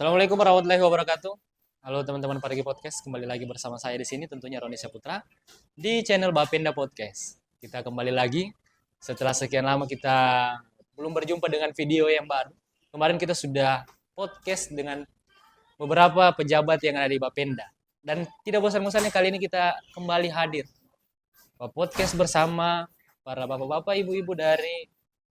Assalamualaikum warahmatullahi wabarakatuh. Halo teman-teman Parigi Podcast, kembali lagi bersama saya di sini tentunya Roni Saputra di channel Bapenda Podcast. Kita kembali lagi setelah sekian lama kita belum berjumpa dengan video yang baru. Kemarin kita sudah podcast dengan beberapa pejabat yang ada di Bapenda. Dan tidak bosan-bosannya kali ini kita kembali hadir podcast bersama para bapak-bapak, ibu-ibu dari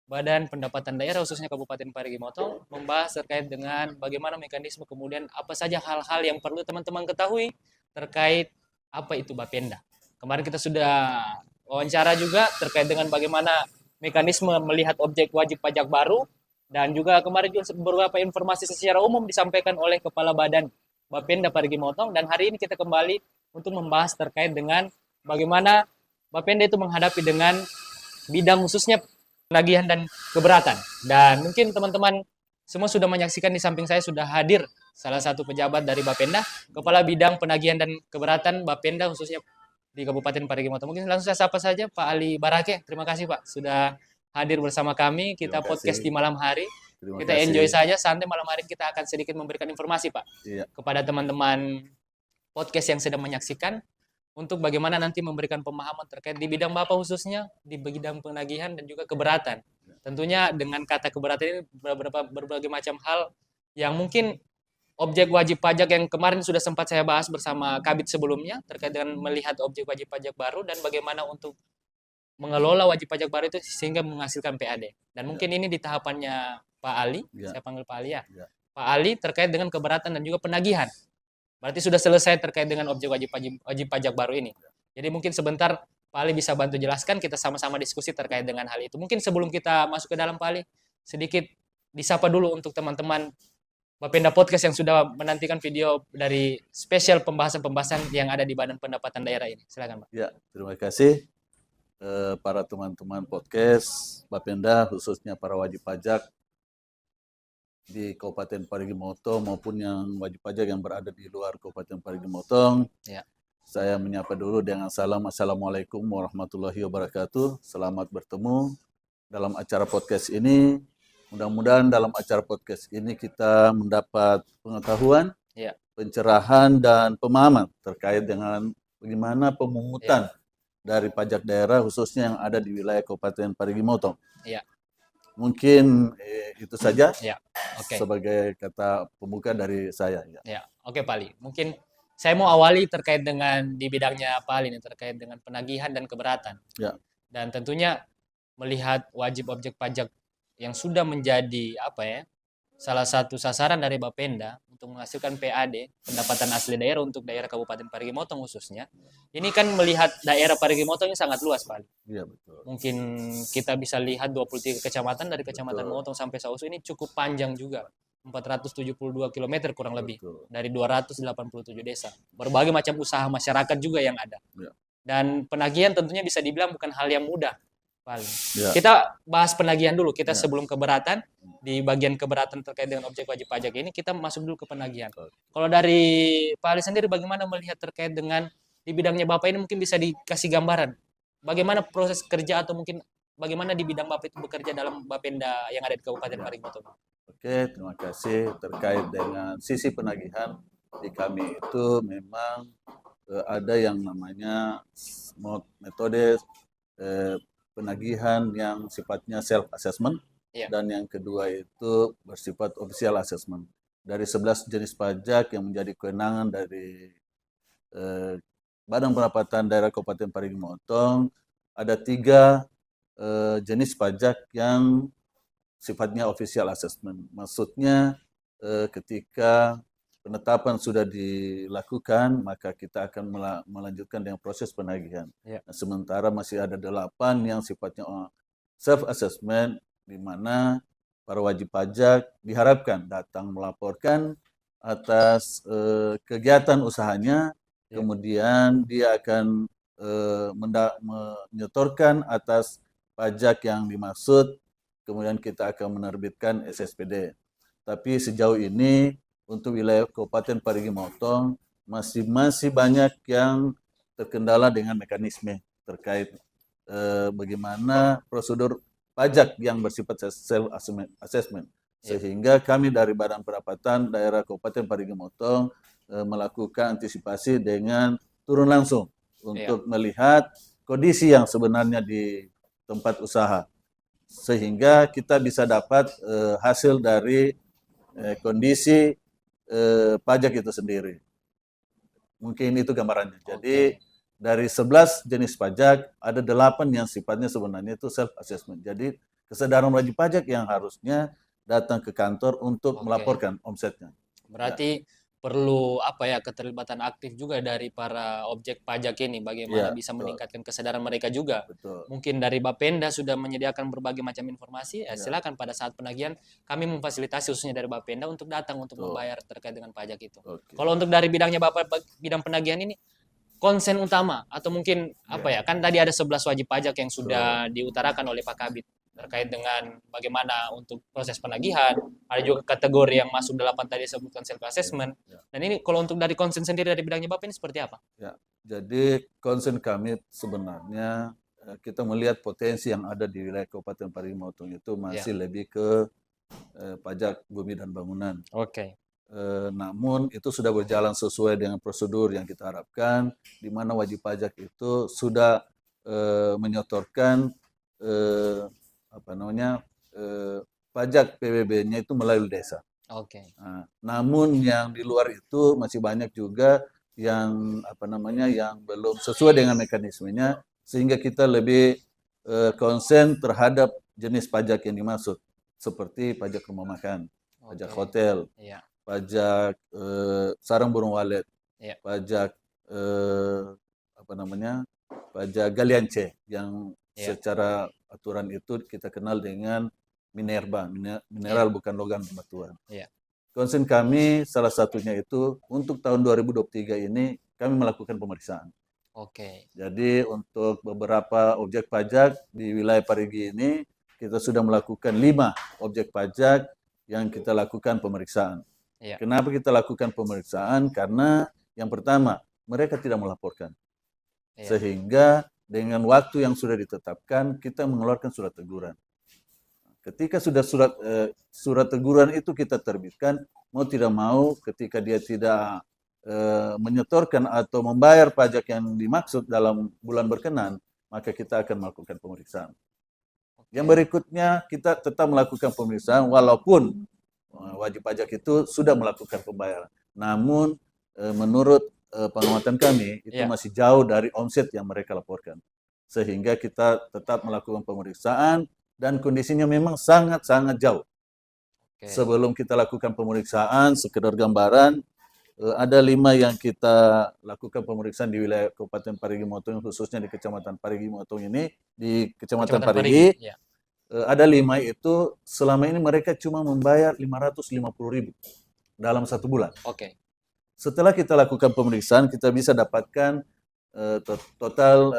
Badan Pendapatan Daerah khususnya Kabupaten Parigi Motong membahas terkait dengan bagaimana mekanisme kemudian apa saja hal-hal yang perlu teman-teman ketahui terkait apa itu Bapenda. Kemarin kita sudah wawancara juga terkait dengan bagaimana mekanisme melihat objek wajib pajak baru dan juga kemarin juga beberapa informasi secara umum disampaikan oleh Kepala Badan Bapenda Parigi Motong dan hari ini kita kembali untuk membahas terkait dengan bagaimana Bapenda itu menghadapi dengan bidang khususnya penagihan dan keberatan. Dan mungkin teman-teman semua sudah menyaksikan di samping saya sudah hadir salah satu pejabat dari Bapenda, Kepala Bidang Penagihan dan Keberatan Bapenda khususnya di Kabupaten Parigi Motong. Mungkin langsung saya sapa saja Pak Ali Barake. Terima kasih Pak sudah hadir bersama kami. Kita podcast di malam hari. Kita enjoy saja santai malam hari kita akan sedikit memberikan informasi Pak kepada teman-teman podcast yang sedang menyaksikan untuk bagaimana nanti memberikan pemahaman terkait di bidang Bapak khususnya, di bidang penagihan dan juga keberatan. Tentunya dengan kata keberatan ini berbagai macam hal yang mungkin objek wajib pajak yang kemarin sudah sempat saya bahas bersama Kabit sebelumnya terkait dengan melihat objek wajib pajak baru dan bagaimana untuk mengelola wajib pajak baru itu sehingga menghasilkan PAD. Dan mungkin ini di tahapannya Pak Ali, saya panggil Pak Ali ya. Pak Ali terkait dengan keberatan dan juga penagihan. Berarti sudah selesai terkait dengan objek wajib pajak baru ini. Jadi mungkin sebentar Pak Ali bisa bantu jelaskan, kita sama-sama diskusi terkait dengan hal itu. Mungkin sebelum kita masuk ke dalam Pak Ali, sedikit disapa dulu untuk teman-teman Bapenda Podcast yang sudah menantikan video dari spesial pembahasan-pembahasan yang ada di Badan Pendapatan Daerah ini. Silakan Pak. Ya, terima kasih para teman-teman podcast Bapenda, khususnya para wajib pajak di Kabupaten Parigi Motong maupun yang wajib pajak yang berada di luar Kabupaten Parigi Motong. Ya. Saya menyapa dulu dengan salam Assalamualaikum warahmatullahi wabarakatuh. Selamat bertemu dalam acara podcast ini. Mudah-mudahan dalam acara podcast ini kita mendapat pengetahuan, pencerahan dan pemahaman terkait dengan bagaimana pemungutan dari pajak daerah khususnya yang ada di wilayah Kabupaten Parigi Motong. Mungkin itu saja sebagai kata pembuka dari saya. Oke Pak Ali. Mungkin saya mau awali terkait dengan di bidangnya Pak Ali ini terkait dengan penagihan dan keberatan. Dan tentunya melihat wajib objek pajak yang sudah menjadi salah satu sasaran dari Bapenda untuk menghasilkan PAD, pendapatan asli daerah untuk daerah Kabupaten Parigi Motong khususnya. Ini kan melihat daerah Parigi Motong ini sangat luas, Pak. Iya, betul. Mungkin kita bisa lihat 23 kecamatan dari Kecamatan Motong sampai Sausu ini cukup panjang juga. 472 km kurang lebih dari 287 desa. Berbagai macam usaha masyarakat juga yang ada. Dan penagihan tentunya bisa dibilang bukan hal yang mudah. Kita bahas penagihan dulu. Kita sebelum keberatan, di bagian keberatan terkait dengan objek wajib pajak ini, kita masuk dulu ke penagihan. Kalau dari Pak Ali sendiri, bagaimana melihat terkait dengan di bidangnya Bapak ini, mungkin bisa dikasih gambaran. Bagaimana proses kerja atau mungkin bagaimana di bidang Bapak itu bekerja dalam Bapenda yang ada di Kabupaten Parigi Motong? Oke, terima kasih. Terkait dengan sisi penagihan, di kami itu memang ada yang namanya metode penagihan yang sifatnya self-assessment, dan yang kedua itu bersifat official assessment. Dari 11 jenis pajak yang menjadi kewenangan dari Badan Pendapatan Daerah Kabupaten Parigi Motong, ada 3 jenis pajak yang sifatnya official assessment. Maksudnya ketika penetapan sudah dilakukan, maka kita akan melanjutkan dengan proses penagihan. Nah, sementara masih ada 8 yang sifatnya self-assessment, di mana para wajib pajak diharapkan datang melaporkan atas kegiatan usahanya, kemudian dia akan menyetorkan atas pajak yang dimaksud, kemudian kita akan menerbitkan SSPD. Tapi sejauh ini untuk wilayah Kabupaten Parigi Motong masih banyak yang terkendala dengan mekanisme terkait bagaimana prosedur pajak yang bersifat self assessment. Sehingga kami dari Badan Pendapatan Daerah Kabupaten Parigi Motong melakukan antisipasi dengan turun langsung untuk melihat kondisi yang sebenarnya di tempat usaha, sehingga kita bisa dapat hasil dari kondisi pajak itu sendiri. Mungkin itu gambarannya. Jadi dari 11 jenis pajak, ada 8 yang sifatnya sebenarnya itu self-assessment. Jadi kesadaran wajib pajak yang harusnya datang ke kantor untuk melaporkan omsetnya. Berarti perlu keterlibatan aktif juga dari para objek pajak ini, bagaimana bisa meningkatkan kesadaran mereka juga. Betul. Mungkin dari Bapenda sudah menyediakan berbagai macam informasi, silakan pada saat penagihan kami memfasilitasi khususnya dari Bapenda untuk datang untuk membayar terkait dengan pajak itu. Kalau untuk dari bidangnya Bapak, bidang penagihan ini, konsen utama atau mungkin kan tadi ada 11 wajib pajak yang sudah diutarakan oleh Pak Kabit terkait dengan bagaimana untuk proses penagihan, ada juga kategori yang masuk 8 tadi disebutkan self assessment. Dan ini kalau untuk dari konsen sendiri dari bidangnya Bapak ini seperti apa? Ya, jadi konsen kami sebenarnya kita melihat potensi yang ada di wilayah Kabupaten Parigi Motong itu masih lebih ke pajak bumi dan bangunan. Namun itu sudah berjalan sesuai dengan prosedur yang kita harapkan, di mana wajib pajak itu sudah menyetorkan pajak PBB-nya itu melalui desa. Namun yang di luar itu masih banyak juga yang yang belum sesuai dengan mekanismenya, sehingga kita lebih konsen terhadap jenis pajak yang dimaksud, seperti pajak rumah makan, pajak hotel, pajak sarang burung walet, pajak pajak galian C yang secara aturan itu kita kenal dengan minerba, mineral bukan logam batuan. Konsen kami salah satunya itu untuk tahun 2023 ini kami melakukan pemeriksaan. Jadi untuk beberapa objek pajak di wilayah Parigi ini kita sudah melakukan 5 objek pajak yang kita lakukan pemeriksaan. Kenapa kita lakukan pemeriksaan? Karena yang pertama, mereka tidak melaporkan. Sehingga dengan waktu yang sudah ditetapkan, kita mengeluarkan surat teguran. Ketika sudah surat teguran itu kita terbitkan, mau tidak mau ketika dia tidak menyetorkan atau membayar pajak yang dimaksud dalam bulan berkenan, maka kita akan melakukan pemeriksaan. Yang berikutnya, kita tetap melakukan pemeriksaan walaupun wajib pajak itu sudah melakukan pembayaran. Namun menurut pengamatan kami itu masih jauh dari omset yang mereka laporkan. Sehingga kita tetap melakukan pemeriksaan dan kondisinya memang sangat-sangat jauh. Sebelum kita lakukan pemeriksaan, sekedar gambaran, ada 5 yang kita lakukan pemeriksaan di wilayah Kabupaten Parigi Motong, khususnya di Kecamatan Parigi Motong ini, di Kecamatan Parigi. Ada 5 itu selama ini mereka cuma membayar 550.000 dalam 1 bulan. Setelah kita lakukan pemeriksaan, kita bisa dapatkan total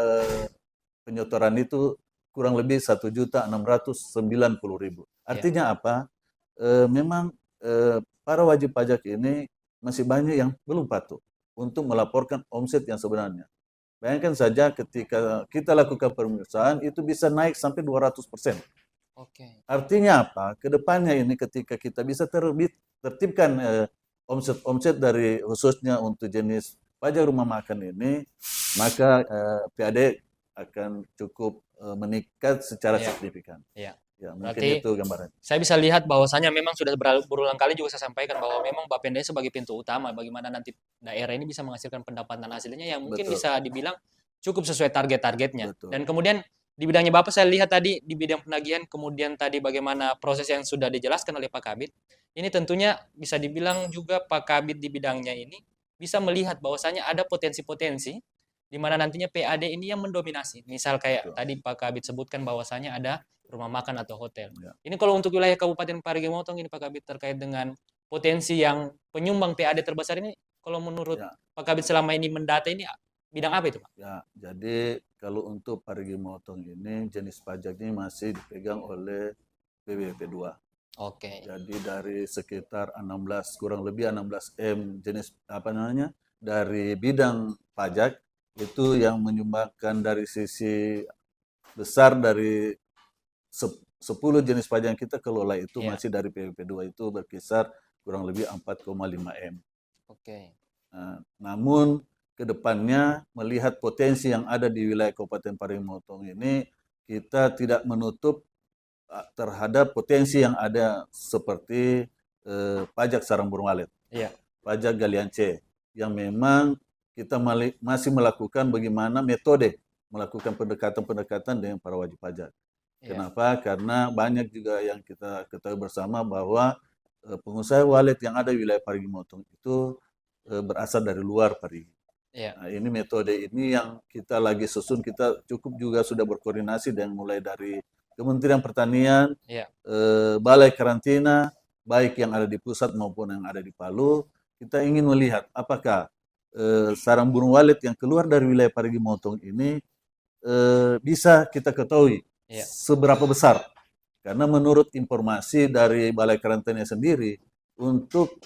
penyetoran itu kurang lebih 1.690.000. Artinya apa? Memang para wajib pajak ini masih banyak yang belum patuh untuk melaporkan omset yang sebenarnya. Bayangkan saja ketika kita lakukan pemeriksaan itu bisa naik sampai 200%. Artinya apa? Kedepannya ini ketika kita bisa tertibkan omset dari khususnya untuk jenis pajak rumah makan ini, maka PAD akan cukup meningkat secara signifikan. Mungkin Berarti itu gambaran. Saya bisa lihat bahwasannya memang sudah berulang kali juga saya sampaikan bahwa memang Bapenda sebagai pintu utama bagaimana nanti daerah ini bisa menghasilkan pendapatan hasilnya yang mungkin bisa dibilang cukup sesuai target-targetnya. Dan kemudian di bidangnya Bapak saya lihat tadi di bidang penagihan, kemudian tadi bagaimana proses yang sudah dijelaskan oleh Pak Kabit. Ini tentunya bisa dibilang juga Pak Kabit di bidangnya ini bisa melihat bahwasannya ada potensi-potensi di mana nantinya PAD ini yang mendominasi. Misal kayak tadi Pak Kabit sebutkan bahwasannya ada rumah makan atau hotel. Ini kalau untuk wilayah Kabupaten Parigi Motong ini Pak Kabit terkait dengan potensi yang penyumbang PAD terbesar ini, kalau menurut Pak Kabit selama ini mendata ini bidang apa itu Pak? Jadi kalau untuk Parigi Motong ini jenis pajaknya masih dipegang oleh PBP 2. Jadi dari sekitar 16 kurang lebih 16 M jenis dari bidang pajak itu yang menyumbangkan dari sisi besar dari 10 jenis pajak yang kita kelola itu Iya. masih dari PWP 2 itu berkisar kurang lebih 4,5 M. Oke. Namun ke depannya melihat potensi yang ada di wilayah Kabupaten Parigi Motong ini, kita tidak menutup terhadap potensi yang ada seperti pajak sarang burung walet, Iya. pajak galian C, yang memang kita masih melakukan bagaimana metode melakukan pendekatan-pendekatan dengan para wajib pajak. Iya. Kenapa? Karena banyak juga yang kita ketahui bersama bahwa pengusaha walet yang ada di wilayah Parigi Motong itu berasal dari luar Parigi. Iya. Nah, ini metode ini yang kita lagi susun, kita cukup juga sudah berkoordinasi dengan mulai dari Kementerian Pertanian, Iya. Balai Karantina, baik yang ada di pusat maupun yang ada di Palu. Kita ingin melihat apakah sarang burung walet yang keluar dari wilayah Parigi Motong ini bisa kita ketahui Iya. seberapa besar. Karena menurut informasi dari Balai Karantina sendiri, untuk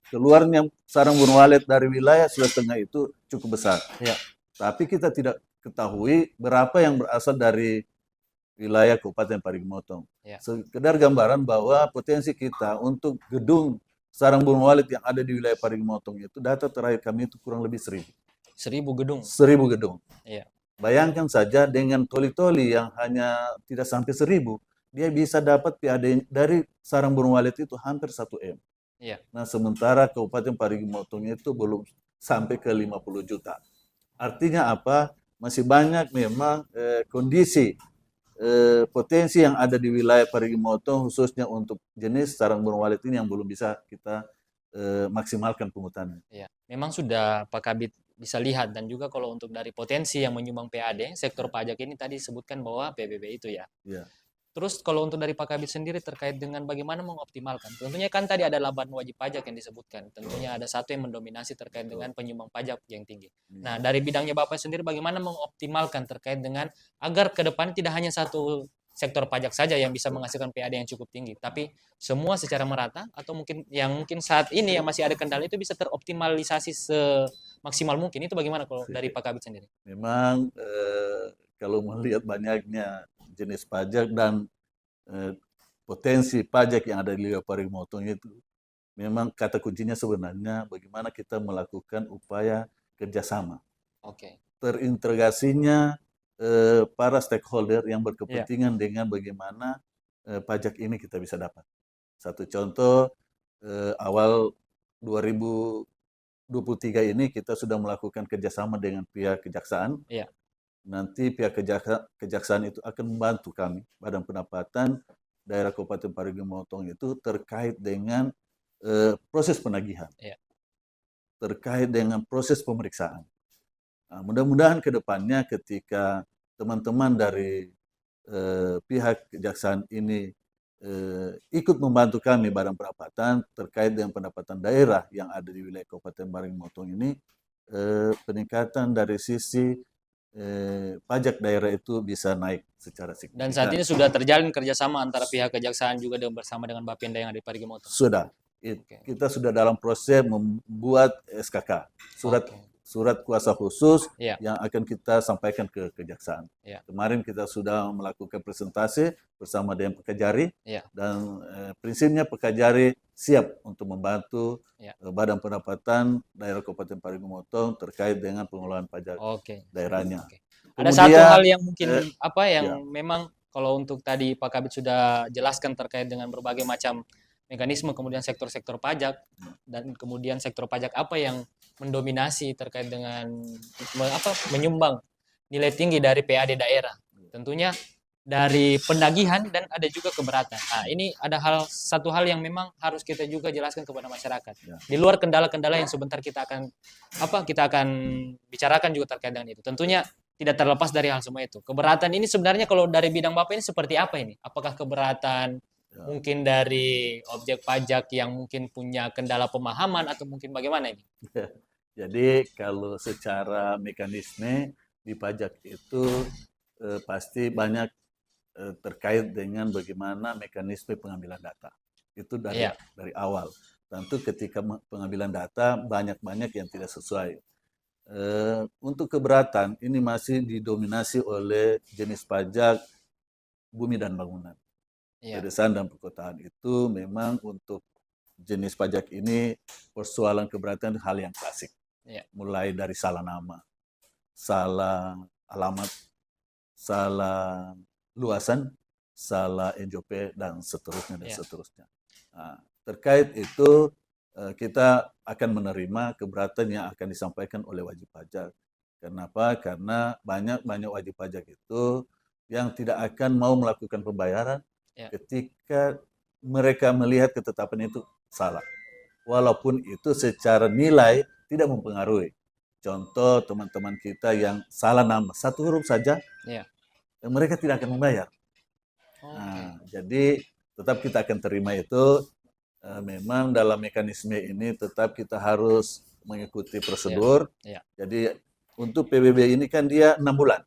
keluarnya sarang burung walet dari wilayah Sulawesi Tengah itu cukup besar. Iya. Tapi kita tidak ketahui berapa yang berasal dari wilayah Kabupaten Parigi Motong. Ya. Sekedar gambaran bahwa potensi kita untuk gedung sarang burung walet yang ada di wilayah Parigi Motong itu, data terakhir kami itu kurang lebih 1.000. 1.000 gedung. 1.000 gedung. Iya. Bayangkan saja dengan toli-toli yang hanya tidak sampai 1.000, dia bisa dapat PAD dari sarang burung walet itu hampir 1 M. Iya. Nah, sementara Kabupaten Parigi Motong itu belum sampai ke 50 juta. Artinya apa? Masih banyak memang kondisi potensi yang ada di wilayah Parigi Motong, khususnya untuk jenis sarang burung walet ini yang belum bisa kita maksimalkan pungutannya. Iya. Memang sudah Pak Kabit bisa lihat, dan juga kalau untuk dari potensi yang menyumbang PAD, sektor pajak ini tadi disebutkan bahwa PBB itu ya. Ya. Terus kalau untuk dari Pak Kabit sendiri terkait dengan bagaimana mengoptimalkan, tentunya kan tadi ada laban wajib pajak yang disebutkan, tentunya ada satu yang mendominasi terkait dengan penyumbang pajak yang tinggi. Nah, dari bidangnya Bapak sendiri bagaimana mengoptimalkan terkait dengan agar ke depan tidak hanya satu sektor pajak saja yang bisa menghasilkan PAD yang cukup tinggi, tapi semua secara merata, atau mungkin saat ini yang masih ada kendala itu bisa teroptimalisasi semaksimal mungkin. Itu bagaimana kalau dari Pak Kabit sendiri? Memang kalau melihat banyaknya jenis pajak dan potensi pajak yang ada di wilayah Parigi Motong itu, memang kata kuncinya sebenarnya bagaimana kita melakukan upaya kerjasama. Oke. Terintegrasinya para stakeholder yang Iya. berkepentingan dengan bagaimana pajak ini kita bisa dapat. Satu contoh, awal 2023 ini kita sudah melakukan kerjasama dengan pihak kejaksaan. Iya. Nanti pihak kejaksaan itu akan membantu kami, Badan Pendapatan Daerah Kabupaten Parigi Motong itu terkait dengan proses penagihan, Iya. terkait dengan proses pemeriksaan. Nah, mudah-mudahan ke depannya ketika teman-teman dari pihak kejaksaan ini ikut membantu kami Badan Pendapatan terkait dengan pendapatan daerah yang ada di wilayah Kabupaten Parigi Motong ini, peningkatan dari sisi pajak daerah itu bisa naik secara signifikan. Dan saat ini sudah terjalin kerjasama antara pihak kejaksaan juga bersama dengan Bapenda yang ada di Parigi Motong. Sudah. Kita sudah dalam proses membuat SKK, surat kuasa khusus Iya. yang akan kita sampaikan ke kejaksaan. Iya. Kemarin kita sudah melakukan presentasi bersama dengan Pekajari, Iya. dan prinsipnya Pekajari siap untuk membantu Iya. Badan Pendapatan Daerah Kabupaten Parigi Motong terkait dengan pengelolaan pajak daerahnya. Oke. Ada satu hal yang mungkin memang kalau untuk tadi Pak Kabit sudah jelaskan terkait dengan berbagai macam mekanisme, kemudian sektor-sektor pajak, dan kemudian sektor pajak apa yang mendominasi terkait dengan menyumbang nilai tinggi dari PAD daerah. Tentunya dari penagihan dan ada juga keberatan. Nah, ini ada satu hal yang memang harus kita juga jelaskan kepada masyarakat. Di luar kendala-kendala yang sebentar kita akan bicarakan juga terkait dengan itu. Tentunya tidak terlepas dari hal semua itu. Keberatan ini sebenarnya kalau dari bidang Bapak ini seperti apa ini? Apakah keberatan mungkin dari objek pajak yang mungkin punya kendala pemahaman, atau mungkin bagaimana ini? Jadi kalau secara mekanisme di pajak itu pasti banyak terkait dengan bagaimana mekanisme pengambilan data. Itu dari awal. Tentu ketika pengambilan data banyak-banyak yang tidak sesuai. Untuk keberatan ini masih didominasi oleh jenis pajak bumi dan bangunan. Iya. Pedesaan dan perkotaan itu memang untuk jenis pajak ini persoalan keberatan hal yang klasik. Iya. Mulai dari salah nama, salah alamat, salah luasan, salah NJP, dan seterusnya dan Iya. seterusnya. Nah, terkait itu kita akan menerima keberatan yang akan disampaikan oleh wajib pajak. Kenapa? Karena banyak wajib pajak itu yang tidak akan mau melakukan pembayaran Ya. ketika mereka melihat ketetapan itu salah. Walaupun itu secara nilai tidak mempengaruhi. Contoh teman-teman kita yang salah nama satu huruf saja, Ya. mereka tidak akan membayar. Nah, jadi tetap kita akan terima itu. Memang dalam mekanisme ini tetap kita harus mengikuti prosedur. Ya. Jadi untuk PBB ini kan dia 6 bulan.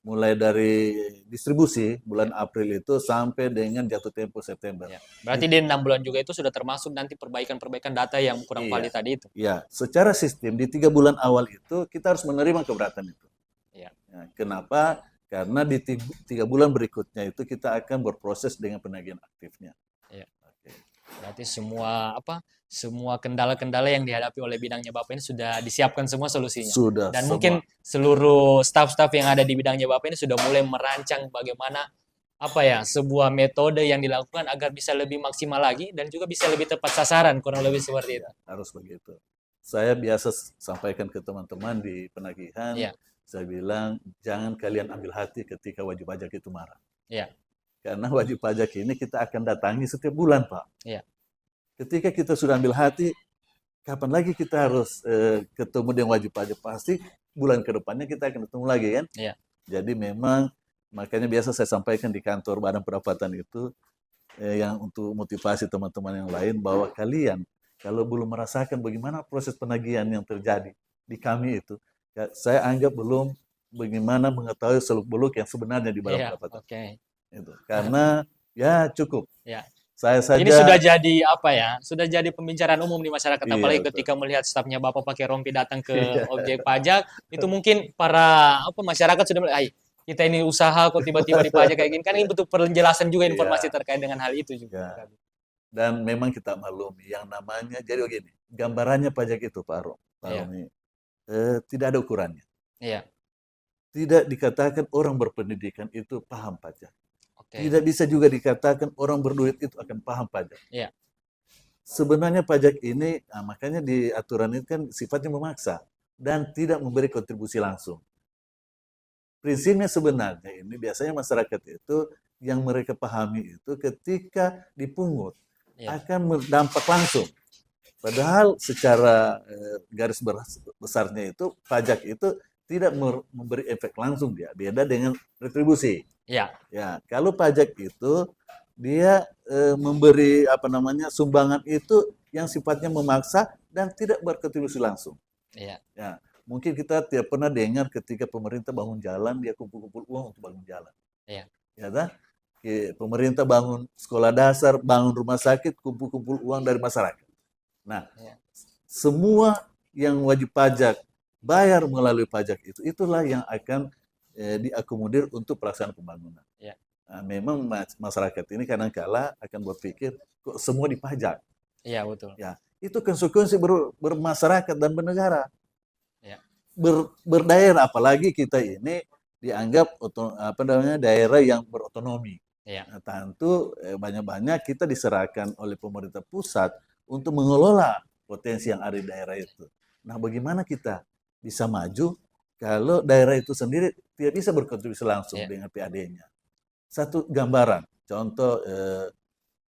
Mulai dari distribusi bulan April itu sampai dengan jatuh tempo September. Ya. Berarti di 6 bulan juga itu sudah termasuk nanti perbaikan-perbaikan data yang kurang valid tadi itu. Iya, secara sistem di 3 bulan awal itu kita harus menerima keberatan itu. Ya. Ya, kenapa? Karena di 3 bulan berikutnya itu kita akan berproses dengan penagihan aktifnya. Ya. Oke. Berarti semua kendala-kendala yang dihadapi oleh bidangnya Bapak ini sudah disiapkan semua solusinya. Sudah. Dan semua. mungkin seluruh staf-staf yang ada di bidangnya Bapak ini sudah mulai merancang bagaimana sebuah metode yang dilakukan agar bisa lebih maksimal lagi dan juga bisa lebih tepat sasaran, kurang lebih seperti itu. Harus begitu. Saya biasa sampaikan ke teman-teman di penagihan, saya bilang jangan kalian ambil hati ketika wajib pajak itu marah. Ya. Karena wajib pajak ini kita akan datangi setiap bulan, Pak. Ya. Ketika kita sudah ambil hati, kapan lagi kita harus ketemu dengan wajib pajak? Pasti bulan ke depannya kita akan ketemu lagi kan? Ya. Jadi memang makanya biasa saya sampaikan di kantor Badan Pendapatan itu yang untuk motivasi teman-teman yang lain bahwa kalian kalau belum merasakan bagaimana proses penagihan yang terjadi di kami itu, ya, saya anggap belum bagaimana mengetahui seluk-beluk yang sebenarnya di Badan Pendapatan. Itu. Karena ya cukup. Ya. Saya saja. Ini sudah jadi Sudah jadi pembicaraan umum di masyarakat. Apalagi ketika melihat stafnya Bapak pakai rompi datang ke objek pajak, itu mungkin para masyarakat sudah mulai, kita ini usaha kok tiba-tiba dipajak kayak gini. Kan ini butuh penjelasan juga informasi terkait dengan hal itu juga. Dan memang kita maklumi yang namanya, jadi begini, gambarannya pajak itu Pak Romi, tidak ada ukurannya. Iya. Tidak dikatakan orang berpendidikan itu paham pajak. Okay. Tidak bisa juga dikatakan orang berduit itu akan paham pajak. Iya. Sebenarnya pajak ini, makanya di aturan itu kan sifatnya memaksa dan tidak memberi kontribusi langsung. Prinsipnya sebenarnya ini biasanya masyarakat itu yang mereka pahami itu ketika dipungut akan berdampak langsung. Padahal secara garis besarnya itu pajak itu tidak memberi efek langsung dia. Beda dengan retribusi. Ya. Ya, kalau pajak itu dia memberi sumbangan itu yang sifatnya memaksa dan tidak berkontribusi langsung. Iya. Ya, mungkin kita tidak pernah dengar ketika pemerintah bangun jalan dia kumpul-kumpul uang untuk bangun jalan. Iya. Ya kan? Pemerintah bangun sekolah dasar, bangun rumah sakit, kumpul-kumpul uang dari masyarakat. Nah, semua yang wajib pajak bayar melalui pajak itu, itulah yang akan diakomodir untuk pelaksanaan pembangunan. Ya. Nah, memang masyarakat ini kadang-kala akan berpikir kok semua dipajak. Iya, betul. Ya, itu konsekuensi bermasyarakat dan bernegara. Ya. Berdaerah, apalagi kita ini dianggap daerah yang berotonomi. Ya. Nah, tentu banyak-banyak kita diserahkan oleh pemerintah pusat untuk mengelola potensi yang ada di daerah itu. Nah, bagaimana kita bisa maju kalau daerah itu sendiri tidak bisa berkontribusi langsung dengan PAD-nya. Satu gambaran, contoh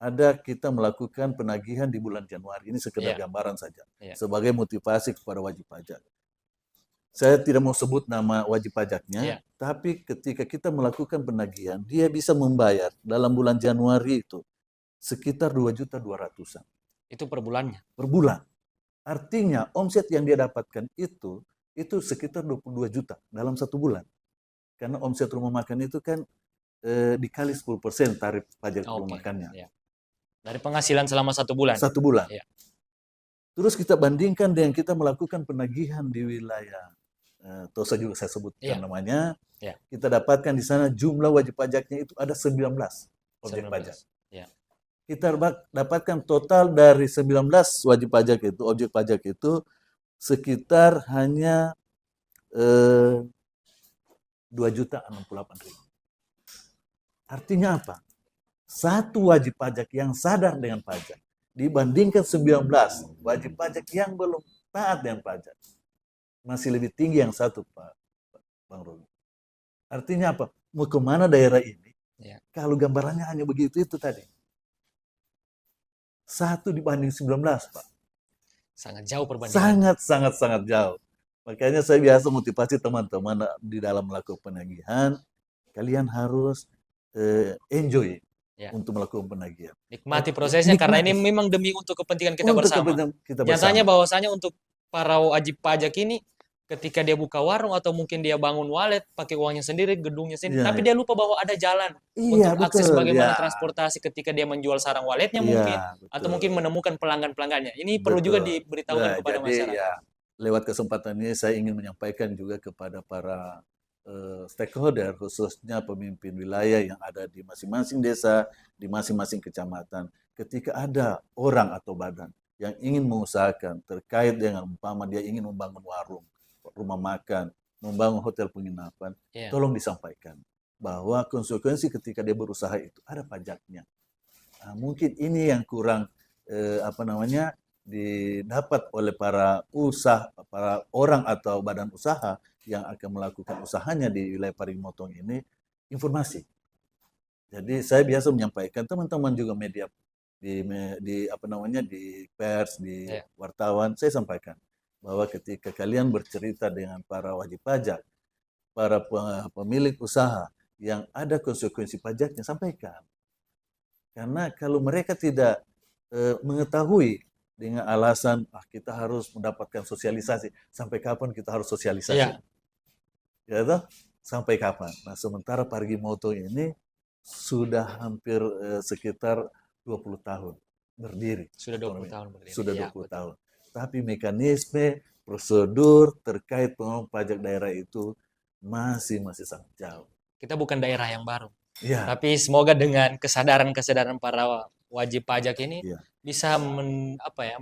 ada kita melakukan penagihan di bulan Januari, ini sekedar gambaran saja, sebagai motivasi kepada wajib pajak. Saya tidak mau sebut nama wajib pajaknya, tapi ketika kita melakukan penagihan, dia bisa membayar dalam bulan Januari itu sekitar 2.200.000-an. Itu per bulannya? Per bulan. Artinya omset yang dia dapatkan itu sekitar 22 juta dalam 1 bulan. Karena omset rumah makan itu kan dikali 10% tarif pajak rumah makannya. Ya. Dari penghasilan selama 1 bulan? 1 bulan. Ya. Terus kita bandingkan dengan kita melakukan penagihan di wilayah Tosa juga saya sebutkan Iya. namanya. Iya. Kita dapatkan di sana jumlah wajib pajaknya itu ada 19 objek 19. pajak. Ya. Kita dapatkan total dari 19 wajib pajak itu, objek pajak itu sekitar hanya 2.068.000. Artinya apa? Satu wajib pajak yang sadar dengan pajak dibandingkan 19 wajib pajak yang belum taat dengan pajak. Masih lebih tinggi yang satu, Pak Bang Robi. Artinya apa? Mau kemana daerah ini? Ya. Kalau gambarannya hanya begitu itu tadi. 1 dibanding 19, Pak. Sangat jauh perbandingan. Sangat jauh. Makanya saya biasa motivasi teman-teman di dalam melakukan penagihan, kalian harus enjoy Ya. untuk melakukan penagihan. Nikmati prosesnya karena ini Nikmati. memang demi untuk kepentingan kita Untuk bersama. kepentingan kita bersama. Nyatanya bahwasanya untuk para wajib pajak ini ketika dia buka warung atau mungkin dia bangun walet pakai uangnya sendiri, gedungnya sendiri, Iya, tapi dia lupa bahwa ada jalan iya, untuk akses betul. bagaimana Ya. transportasi ketika dia menjual sarang waletnya Iya, mungkin betul. atau mungkin menemukan pelanggan-pelanggannya. Ini perlu juga Betul. diberitahukan kepada Jadi masyarakat. ya, lewat kesempatan ini saya ingin menyampaikan juga kepada para stakeholder, khususnya pemimpin wilayah yang ada di masing-masing desa, di masing-masing kecamatan. Ketika ada orang atau badan yang ingin mengusahakan terkait dengan umpama dia ingin membangun warung, rumah makan, membangun hotel penginapan, Iya. tolong disampaikan bahwa konsekuensi ketika dia berusaha itu ada pajaknya. Nah, mungkin ini yang kurang didapat oleh para orang atau badan usaha yang akan melakukan usahanya di wilayah Parigi Motong ini, informasi. Jadi saya biasa menyampaikan teman-teman juga media di pers, di Ya. wartawan, saya sampaikan bahwa ketika kalian bercerita dengan para wajib pajak, para pemilik usaha yang ada konsekuensi pajaknya, sampaikan. Karena kalau mereka tidak mengetahui dengan alasan kita harus mendapatkan sosialisasi, sampai kapan kita harus sosialisasi? Iya. Ya toh? Sampai kapan? Nah, sementara Parigi Motong ini sudah hampir sekitar 20 tahun berdiri. Sudah 20 tahun berdiri. Sudah Ya, 20 betul. tahun. Tapi mekanisme, prosedur terkait pengelolaan pajak daerah itu masih sangat jauh. Kita bukan daerah yang baru. Ya. Tapi semoga dengan kesadaran para wajib pajak ini Ya. bisa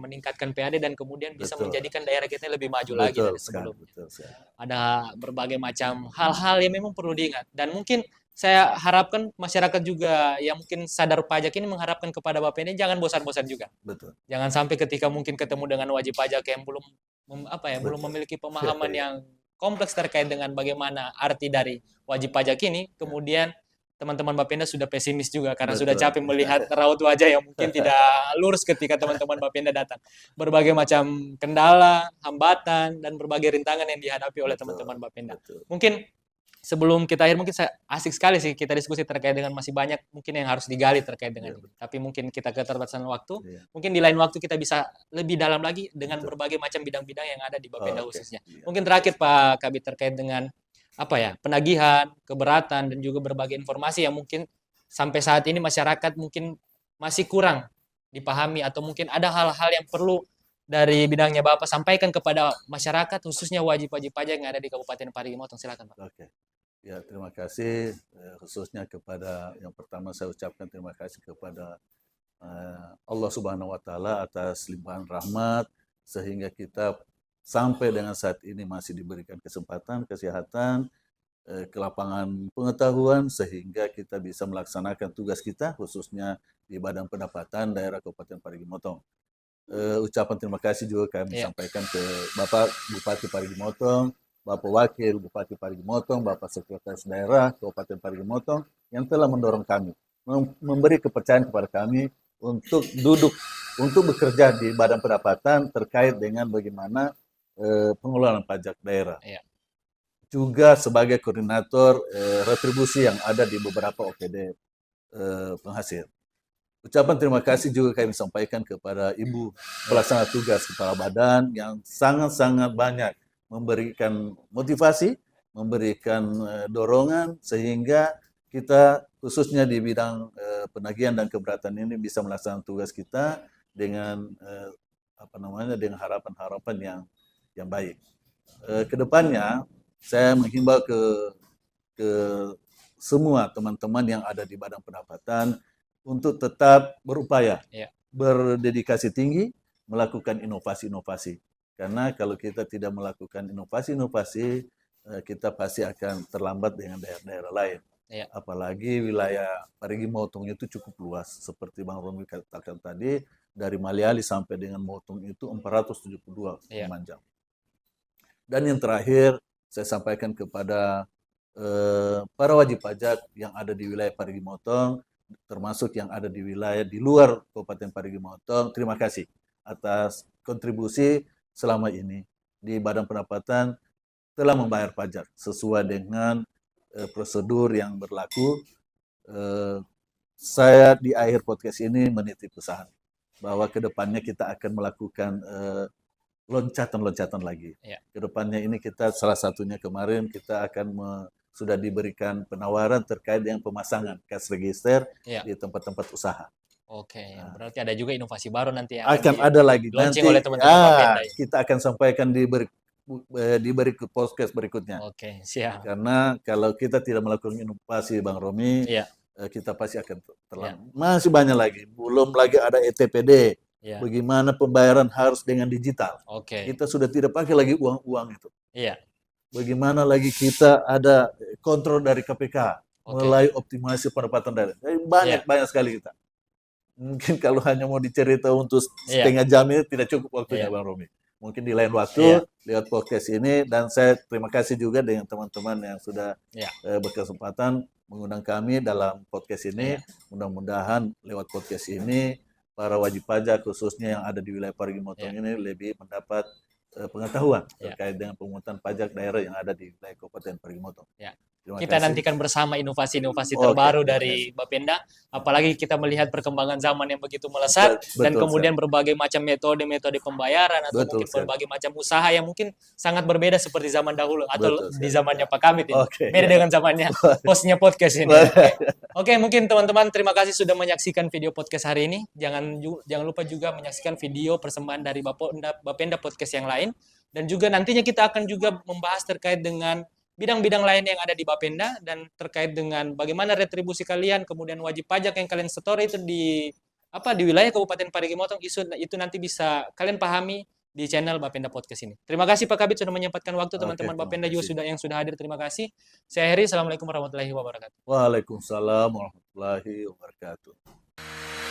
meningkatkan PAD dan kemudian bisa Betul. menjadikan daerah kita lebih maju lagi dari sebelumnya. Betul sekali. Ada berbagai macam hal-hal yang memang perlu diingat dan mungkin saya harapkan masyarakat juga yang mungkin sadar pajak ini mengharapkan kepada Bapak ini jangan bosan-bosan juga. Betul. Jangan sampai ketika mungkin ketemu dengan wajib pajak yang belum belum memiliki pemahaman yang kompleks terkait dengan bagaimana arti dari wajib pajak ini, kemudian teman-teman Bapenda sudah pesimis juga karena sudah capek melihat raut wajah yang mungkin tidak lurus ketika teman-teman Bapenda datang. Berbagai macam kendala, hambatan, dan berbagai rintangan yang dihadapi oleh teman-teman Bapenda. Mungkin sebelum kita akhir, mungkin asik sekali sih kita diskusi terkait dengan masih banyak mungkin yang harus digali terkait dengan ini. Tapi mungkin kita keterbatasan waktu, mungkin di lain waktu kita bisa lebih dalam lagi dengan berbagai macam bidang-bidang yang ada di Bapenda khususnya. Mungkin terakhir Pak Kabit terkait dengan penagihan, keberatan, dan juga berbagai informasi yang mungkin sampai saat ini masyarakat mungkin masih kurang dipahami atau mungkin ada hal-hal yang perlu dari bidangnya Bapak sampaikan kepada masyarakat khususnya wajib-wajib pajak yang ada di Kabupaten Parigi Motong. Silakan Pak. Oke. Ya, terima kasih khususnya kepada yang pertama saya ucapkan terima kasih kepada Allah Subhanahu wa taala atas limpahan rahmat sehingga kita sampai dengan saat ini masih diberikan kesempatan, kesehatan, kelapangan pengetahuan sehingga kita bisa melaksanakan tugas kita khususnya di Badan Pendapatan Daerah Kabupaten Parigi Motong. Ucapan terima kasih juga kami sampaikan ke Bapak Bupati Parigi Motong, Bapak Wakil Bupati Parigi Motong, Bapak Sekretaris Daerah Kabupaten Parigi Motong yang telah mendorong kami, memberi kepercayaan kepada kami untuk duduk, untuk bekerja di Badan Pendapatan terkait dengan bagaimana pengelolaan pajak daerah. Juga sebagai koordinator retribusi yang ada di beberapa OPD penghasil. Ucapan terima kasih juga kami sampaikan kepada Ibu Pelaksana Tugas Kepala Badan yang sangat-sangat banyak memberikan motivasi, memberikan dorongan sehingga kita khususnya di bidang penagihan dan keberatan ini bisa melaksanakan tugas kita dengan dengan harapan-harapan yang baik. kedepannya saya menghimbau ke semua teman-teman yang ada di Badan Pendapatan untuk tetap berupaya, Ya. berdedikasi tinggi, melakukan inovasi-inovasi. Karena kalau kita tidak melakukan inovasi-inovasi, kita pasti akan terlambat dengan daerah-daerah lain. Ya. Apalagi wilayah Parigi Motong itu cukup luas. Seperti Bang Romi katakan tadi, dari Maliali sampai dengan Motong itu 472 Ya. memanjang. Dan yang terakhir, saya sampaikan kepada para wajib pajak yang ada di wilayah Parigi Motong, termasuk yang ada di wilayah di luar Kabupaten Parigi Motong, terima kasih atas kontribusi selama ini. Di Badan Pendapatan telah membayar pajak sesuai dengan prosedur yang berlaku. Saya di akhir podcast ini menitip pesan bahwa kedepannya kita akan melakukan loncatan-loncatan lagi. Ya. Kedepannya ini kita salah satunya kemarin kita akan sudah diberikan penawaran terkait dengan pemasangan cash register Ya. di tempat-tempat usaha. Oke, berarti ada juga inovasi baru nanti yang Akan ada lagi launching nanti oleh teman-teman Bapenda ya. kita akan sampaikan di berikut podcast berikutnya. Oke, siap. Karena kalau kita tidak melakukan inovasi Bang Romi, Iya. kita pasti akan terlambat. Masih banyak lagi. Belum lagi ada ETPD. Iya. Bagaimana pembayaran harus dengan digital. Oke. Kita sudah tidak pakai lagi uang-uang itu. Iya. Bagaimana lagi kita ada kontrol dari KPK mulai optimasi pendapatan daerah. Banyak sekali kita. Mungkin kalau hanya mau dicerita untuk setengah jam ini tidak cukup waktunya Bang Romi. Mungkin di lain waktu lewat podcast ini, dan saya terima kasih juga dengan teman-teman yang sudah berkesempatan mengundang kami dalam podcast ini. Mudah-mudahan lewat podcast ini para wajib pajak khususnya yang ada di wilayah Parigi Motong ini lebih mendapat pengetahuan terkait dengan pemungutan pajak daerah yang ada di wilayah Kabupaten Parigi Motong. Kita nantikan bersama inovasi-inovasi terbaru dari Bapenda, apalagi kita melihat perkembangan zaman yang begitu melesat dan kemudian berbagai macam metode pembayaran atau mungkin berbagai macam usaha yang mungkin sangat berbeda seperti zaman dahulu atau di zamannya Pak Kamit ini. Beda dengan zamannya hostnya podcast ini. Oke, mungkin teman-teman terima kasih sudah menyaksikan video podcast hari ini. Jangan lupa juga menyaksikan video persembahan dari Bapenda podcast yang lain, dan juga nantinya kita akan juga membahas terkait dengan bidang-bidang lain yang ada di Bapenda dan terkait dengan bagaimana retribusi kalian, kemudian wajib pajak yang kalian setor itu di wilayah Kabupaten Parigi Motong, itu nanti bisa kalian pahami di channel Bapenda Podcast ini. Terima kasih Pak Kabit sudah menyempatkan waktu, teman-teman Bapenda juga yang sudah hadir. Terima kasih. Saya Heri, Assalamualaikum warahmatullahi wabarakatuh. Waalaikumsalam warahmatullahi wabarakatuh.